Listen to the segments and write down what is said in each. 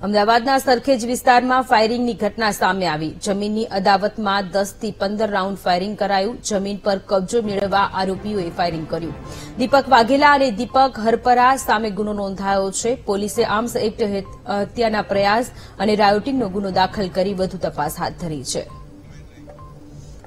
અમદાવાદના સરખેજ વિસ્તારમાં ફાયરિંગની ઘટના સામે આવી. જમીનની અદાવતમાં 10 થી 15 રાઉન્ડ ફાયરિંગ કરાયું. જમીન પર કબજો મેળવવા આરોપીઓએ ફાયરિંગ કર્યું. દીપક વાઘેલા અને દીપક હરપરા સામે ગુનો નોંધાયો છે. પોલીસે આર્મ્સ એક્ટ હત્યાના પ્રયાસ અને રાયોટિંગનો ગુનો દાખલ કરી વધુ તપાસ હાથ ધરી છે.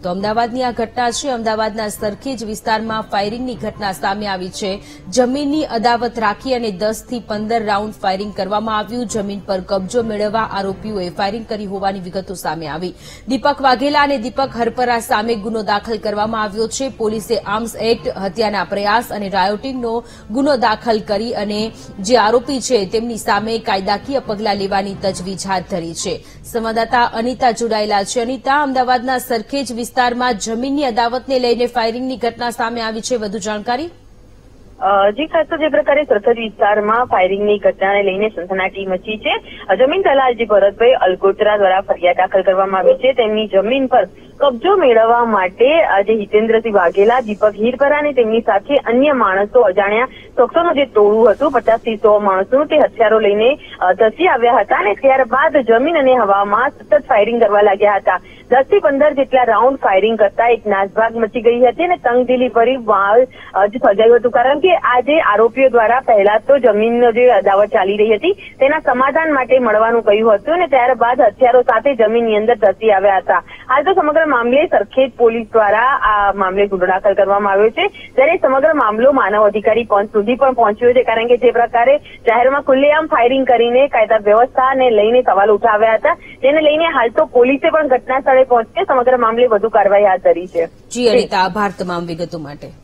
તો અમદાવાદની આ ઘટના છે. અમદાવાદના સરખેજ વિસ્તારમાં ફાયરિંગની ઘટના સામે આવી છે. જમીનની અદાવત રાખી અને 10 થી 15 રાઉન્ડ ફાયરિંગ કરવામાં આવ્યું. જમીન પર કબજો મેળવવા આરોપીઓએ ફાયરિંગ કરી હોવાની વિગતો સામે આવી. દીપક વાઘેલા અને દીપક હરપરા સામે ગુનો દાખલ કરવામાં આવ્યો છે. પોલીસે આર્મ્સ એક્ટ હત્યાના પ્રયાસ અને રાયોટિંગનો ગુનો દાખલ કરી અને જે આરોપી છે તેમની સામે કાયદાકીય પગલાં લેવાની તજવીજ હાથ ધરી છે. સંવાદદાતા અનિતા જોડાયેલા છે. અનિતા, અમદાવાદના સરખેજ વિસ્તારમાં જમીનની અદાવતને લઈને ફાયરિંગની ઘટના સામે આવી છે. વધુ જાણકારી? જી ખાસ તો જે પ્રકારે સરખેજ વિસ્તારમાં ફાયરિંગની ઘટનાને લઈને સનસનાટી મચી છે. જમીન દલાલજી ભરતભાઈ અલગોતરા દ્વારા ફરિયાદ દાખલ કરવામાં આવી છે. તેમની જમીન પર કબજો મેળવવા માટે આજે હિતેન્દ્રસિંહ વાઘેલા, દીપક હિરપરા અને તેમની સાથે અન્ય માણસો, અજાણ્યા શખ્સોનું જે ટોળું હતું 50 થી 100 માણસોનું, તે હથિયારો લઈને ધસી આવ્યા હતા અને ત્યારબાદ જમીન અને હવામાં સતત ફાયરિંગ કરવા લાગ્યા હતા. 10 થી 15 જેટલા રાઉન્ડ ફાયરિંગ કરતા એક નાસભાગ મચી ગઈ હતી અને તંગદિલી ભરી માહોલ સર્જાયું હતું. કારણ કે આ જે આરોપીઓ દ્વારા પહેલા તો જમીનનો જે અદાવત ચાલી રહી હતી તેના સમાધાન માટે મળવાનું કહ્યું હતું અને ત્યારબાદ હથિયારો સાથે જમીનની અંદર ધસી આવ્યા હતા. હાલ તો સમગ્ર મામલે સરખેજ પોલીસ દ્વારા આ મામલે ગુનો દાખલ કરવામાં આવ્યો છે. જ્યારે સમગ્ર મામલો માનવ અધિકારી પંચ સુધી પણ પહોંચ્યો છે. કારણ કે જે પ્રકારે જાહેરમાં ખુલ્લેઆમ ફાયરિંગ કરીને કાયદા વ્યવસ્થાને લઈને સવાલ ઉઠાવ્યા હતા, તેને લઈને હાલ તો પોલીસે પણ ઘટના સ્થળે પહોંચી સમગ્ર મામલે વધુ કાર્યવાહી હાથ ધરી છે. જી અનિતા, આભાર તમામ વિગતો માટે.